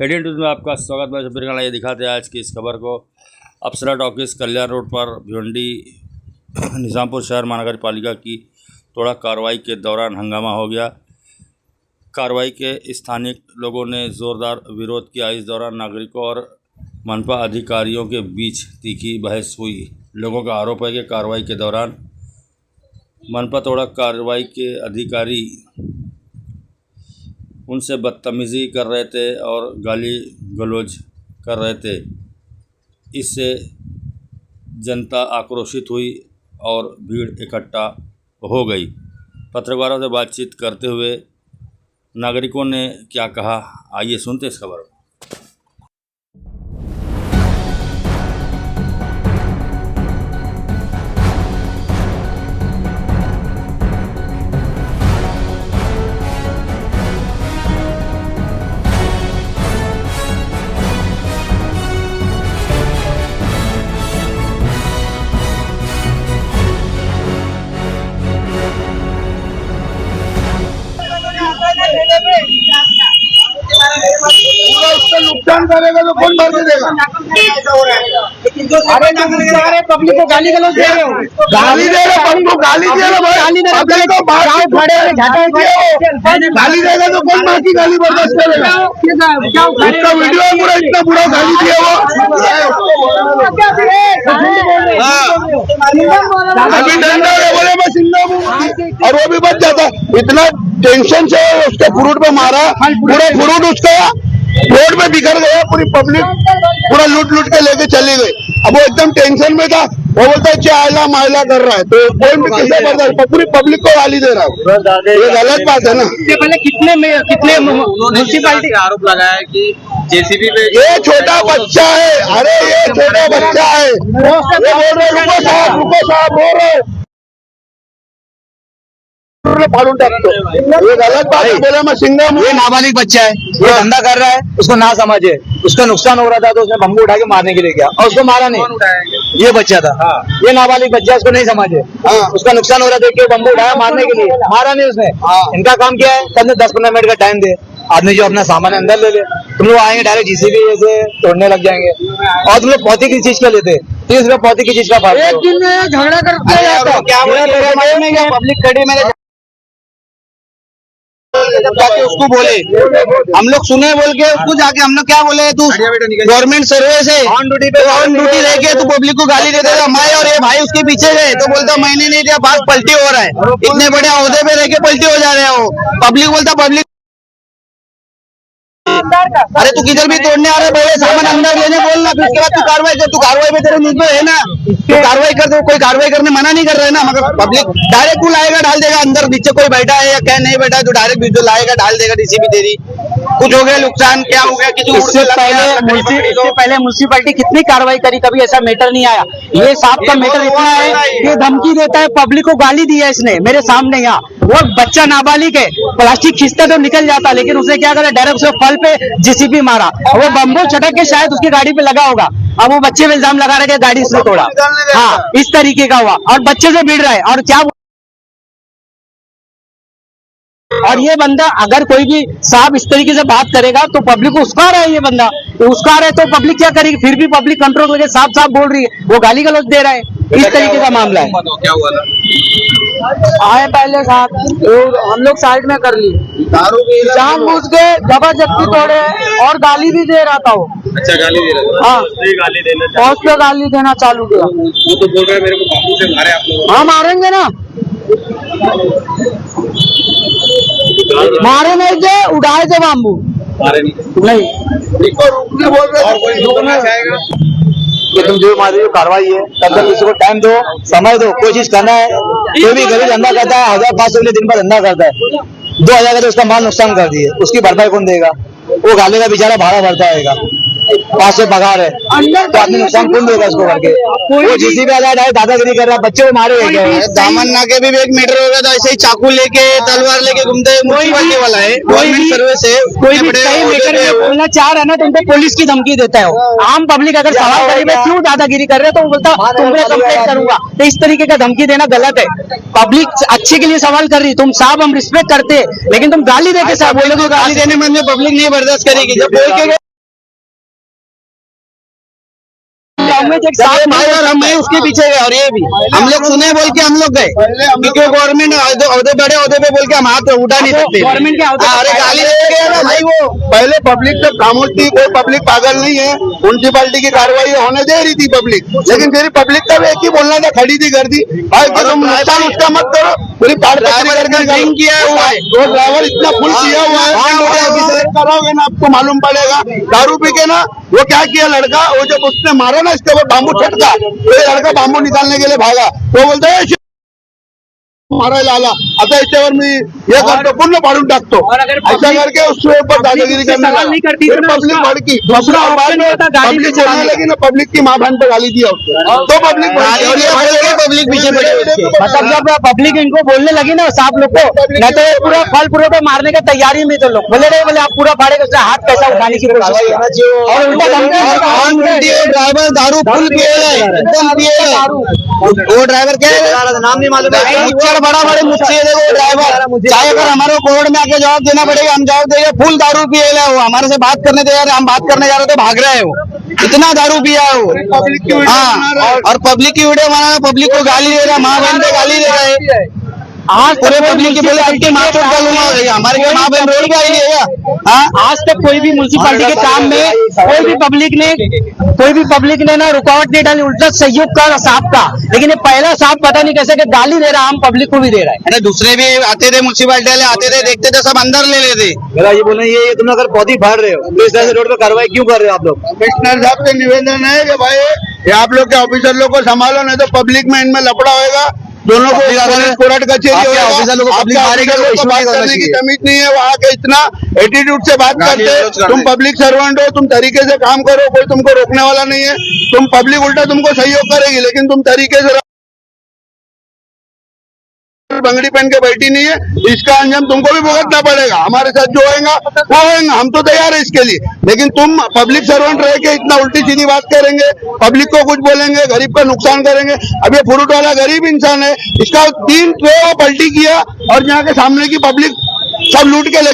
Heading news में आपका स्वागत है। सबसे पहले ये दिखाते हैं आज की इस खबर को। अप्सरा टॉकीज कल्याण रोड पर भिवंडी निजामपुर शहर महानगर पालिका की तोड़ा कार्रवाई के दौरान हंगामा हो गया। कार्रवाई के स्थानीय लोगों ने जोरदार विरोध किया। इस दौरान नागरिकों और मनपा अधिकारियों के बीच तीखी बहस हुई। लोगों का आरोप है कि कार्रवाई के दौरान मनपा तोड़ा कार्रवाई के अधिकारी उनसे बदतमीज़ी कर रहे थे और गाली गलौज कर रहे थे। इससे जनता आक्रोशित हुई और भीड़ इकट्ठा हो गई। पत्रकारों से बातचीत करते हुए नागरिकों ने क्या कहा, आइए सुनते इस खबर को। नुकसान करेगा तो कौन भर के देगा? अरे पब्लिक को गाली गलौज दे रहे हो, गाली दे रहे पब्लिक को, गाली दे रहे पब्लिक को, गाली देगा तो कौन माँ की गाली बर्दाश्त करेगा? इसका वीडियो है पूरा, इतना बुरा गाली दिया वो। अभी डंडा बोले मैं सिंगम हूँ और वो भी बच जाता। इतना टेंशन से उसके फ्रूट पे मारा, पूरा फ्रूट उसका रोड में बिखर गया। पूरी पब्लिक पूरा लूट लूट के लेके चली गई। अब वो एकदम टेंशन में था, वो बोलता है चायला मायला कर रहा है, तो कोई भी किसे बर्दाश्त, पूरी पब्लिक को गाली दे रहा है। ये गलत बात है ना। इससे पहले कितने म्यूनसिपालिटी आरोप लगाया है कि जेसीबी में ये छोटा बच्चा है, अरे ये छोटा बच्चा है, ये बोल रहे रुको साहब बोल रहे फाड़ू टाकतो। ये गलत बात है, बोला मैं सिंगम हूँ। ये नाबालिग बच्चा है, ये धंधा कर रहा है, उसको ना समझे। उसका नुकसान हो रहा था तो उसने बम्बू उठा के मारने के लिए गया और उसको मारा नहीं। ये बच्चा था, ये नाबालिग बच्चा, उसको नहीं समझे। उसका नुकसान हो रहा था, देख के बम्बू उठाया मारने के लिए, मारा नहीं उसने। इनका काम क्या है, तब 10-15 मिनट का टाइम दे, आदमी जो अपना सामान अंदर ले ले। तुम लोग आएंगे डायरेक्ट जीसीबी जैसे तोड़ने लग जाएंगे। और तुम लोग पौधे की चीज का लेते, 30 रुपए पौधे की चीज का फायदा। एक दिन में झगड़ा करते क्या पब्लिक खड़ी मेरे जाके उसको बोले, हम लोग सुने बोल के उसको जाके हम लोग क्या बोले, तू गवर्नमेंट सर्विस है, ऑन ड्यूटी रह के तू पब्लिक को गाली दे देगा। मैं और ये भाई उसके पीछे गए तो बोलता मैंने नहीं दिया, बात पलटी हो रहा है। इतने बड़े ओहदे पे रह के पलटी हो जा रहे हैं वो। पब्लिक बोलता पब्लिक, अरे तू किधर भी तोड़ने आ रहा है, पहले सामान अंदर लेने बोलना, फिर उसके बाद तू कार्रवाई कर। तू कार्रवाई में तेरे न्यूज में है ना, तू कार्रवाई कर, तो कोई कार्रवाई करने मना नहीं कर रहा है ना। मगर पब्लिक डायरेक्ट तू लाएगा डाल देगा अंदर, नीचे कोई बैठा है या क्या नहीं बैठा है, तो डायरेक्ट वीडियो लाएगा डाल देगा। डीसीपी तेरी कुछ हो गया, नुकसान क्या हो गया, इससे पहले म्यूनसिपालिटी कितनी कार्रवाई करी, कभी ऐसा मैटर नहीं आया। ये साहब का मैटर इतना है, ये धमकी देता है, पब्लिक को गाली दी है इसने मेरे सामने। यहाँ वो बच्चा नाबालिग है, प्लास्टिक खींचता तो निकल जाता, लेकिन उसने क्या करा, डायरेक्ट उसके फल पे जीसीबी मारा। वो बम्बू छटक के शायद उसकी गाड़ी पे लगा होगा। अब वो बच्चे पे इल्जाम लगा रहे कि गाड़ी इसने तोड़ा। हाँ, इस तरीके का हुआ और बच्चे से भिड़ रहा है। और क्या, और ये बंदा अगर कोई भी साहब इस तरीके से बात करेगा तो पब्लिक को उस्का रहा है। ये बंदा उस्का रहा है तो पब्लिक क्या करेगी, फिर भी पब्लिक कंट्रोल करके साफ बोल रही है, वो गाली गलौज दे रहा है। इस तरीके का मामला है। क्या हुआ था? आए पहले साथ हम लोग साइड में कर ली, जानबूझ के जबरदस्ती तोड़े और गाली भी दे रहा था वो। अच्छा, गाली दे रहा था। हाँ, गाली देना पहुंच पे गाली देना चालू किया। वो तो बोल रहे हैं मेरे को बाबू से मारे आप लोग। हाँ, मारेंगे ना, मारे नहीं थे, उड़ाए थे बाम्बू। मारे नहीं बोल रहे कि तुम जो हमारी जो कार्रवाई है तब तक किसी को टाइम दो, समय दो, कोशिश करना है। कोई भी गरीब धंधा करता है, 1500 दिन पर धंधा करता है, 2000 का तो उसका माल नुकसान कर दिए, उसकी भरपाई कौन देगा? वो गाले का बेचारा भाड़ा भरता है, 500 पगार है, तो आदमी नुकसान कौन देगा उसको करके? वो जीसी पे आया है, दादागिरी कर रहा है, बच्चे को मारे हुए। दामन नाके भी एक मीटर हो गया तो ऐसे ही चाकू लेके तलवार लेके घूमते मुझे वाला है, गवर्नमेंट सर्विस है। कोई भी सही मीटर में बोलना चाह रहा है ना तो उनको पुलिस की धमकी देता है। आम पब्लिक अगर सवाल करे मैं क्यों दादागिरी कर रहे हो तो वो बोलता तुमने कंप्लेंट करूंगा। तो इस तरीके का धमकी देना गलत है। पब्लिक अच्छे के लिए सवाल कर रही, तुम साहब हम रिस्पेक्ट करते हैं, लेकिन तुम गाली देके साहब बोलोगे, गाली देने में पब्लिक नहीं बर्दाश्त करेगी। जब बोल के गाँव में एक साथ भाई और हम भी उसके पीछे गए और ये भी हम लोग सुने बोल के हम लोग गए क्योंकि गवर्नमेंट औहदे बड़े औहदे पे बोल के हम हाथ उठा नहीं सकते। गवर्नमेंट के औहदे पे अरे गाली दे गया ना भाई वो। पहले पब्लिक जब खामोश थी, कोई पब्लिक पागल नहीं है, म्यूनसिपालिटी की कार्रवाई होने दे रही थी पब्लिक, लेकिन फिर पब्लिक का भी एक ही बोलना था, खड़ी थी कर दी भाई कि तुम नुकसान उसका मत करो, पूरी ड्राइवर ड्रिंक किया हुआ है, वो ड्राइवर इतना फुल किया हुआ है, कराओगे ना आपको मालूम पड़ेगा। दारू पी के ना वो क्या किया लड़का, वो जब उसने मारा ना इसके ऊपर बाम्बू छटका, तो ये लड़का बाम्बू निकालने के लिए भागा, तो बोलते हैं मारायला आला, आता याच्यावर मी हे करतो, पूर्ण पाडून टाकतो, ऐसा करके उसके ऊपर दादागिरी करने लगा। फिर पब्लिक भड़की, दूसरा पब्लिक बोलने लगी ना, पब्लिक की माँ बहन पे गाली दिया उसको, तो पब्लिक पब्लिक पीछे पड़े उसके। मतलब जब पब्लिक इनको बोलने लगी ना साहब लोग को, नहीं तो ये पूरा फल पूरे पे मारने की तैयारी में, तो लोग बोले रहे बोले आप पूरा फाड़ेगा, उससे हाथ कैसा उठाने की कोशिश किया और उल्टा धमकी। ड्राइवर दारू फुल पिए एकदम पिए, वो ड्राइवर क्या है नाम नहीं मालूम है, मुझसे बड़ा बड़े मुझसे देखो ड्राइवर, चाहे अगर हमारे कोर्ट में आके जवाब देना पड़ेगा हम जवाब देंगे। फुल दारू पिए वो हमारे से बात करने दे, हम बात करने जा रहे तो भाग रहे हैं, वो इतना दारू पिया है वो। हाँ, और पब्लिक की वीडियो बनाना, पब्लिक को गाली दे रहा है, माँ बहन पे गाली दे रहा है। आज पूरे पब्लिक की बोले आपके माँ बाप डालूंगा, हमारे क्या माँ बहन रोड पे आई है। हाँ, आज तक कोई भी म्यूनसिपालिटी के काम में कोई भी पब्लिक ने ना रुकावट नहीं डाली, उल्टा सहयोग कर साहब का, लेकिन ये पहला साहब पता नहीं कैसे कि गाली दे रहा, हम पब्लिक को भी दे रहा है। अरे दूसरे भी आते थे म्यूनसिपालिटी वाले, आते थे देखते थे, सब अंदर ले लेते। मेरा ये बोलना ये तुम अगर पौधी फाड़ रहे हो तो इस तरह से रोड पे कार्रवाई क्यों कर रहे हो आप लोग? कमिश्नर साहब से निवेदन है कि भाई ये आप लोग के ऑफिसर लोग को संभालो, नहीं तो पब्लिक में इनमें लफड़ा होगा, दोनों को कोर्ट कचहरी होगा। ऑफिसर लोगों को पब्लिक बात करने की तमीज नहीं है, वहाँ के इतना एटीट्यूड से बात करते। तुम पब्लिक सर्वेंट हो, तुम तरीके से काम करो, कोई तुमको रोकने वाला नहीं है, तुम पब्लिक उल्टा तुमको सहयोग करेगी, लेकिन तुम तरीके से बंगड़ी पहन के बैठी नहीं है, इसका अंजाम तुमको भी भुगतना पड़ेगा। हमारे साथ जो होगा वो होगा, हम तो तैयार है इसके लिए, लेकिन तुम पब्लिक सर्वेंट रह के इतना उल्टी सीधी बात करेंगे, पब्लिक को कुछ बोलेंगे, गरीब का नुकसान करेंगे। अब ये फ्रूट वाला गरीब इंसान है, इसका 3 ट्रे पलटी किया और यहाँ के सामने की पब्लिक सब लूट के लेके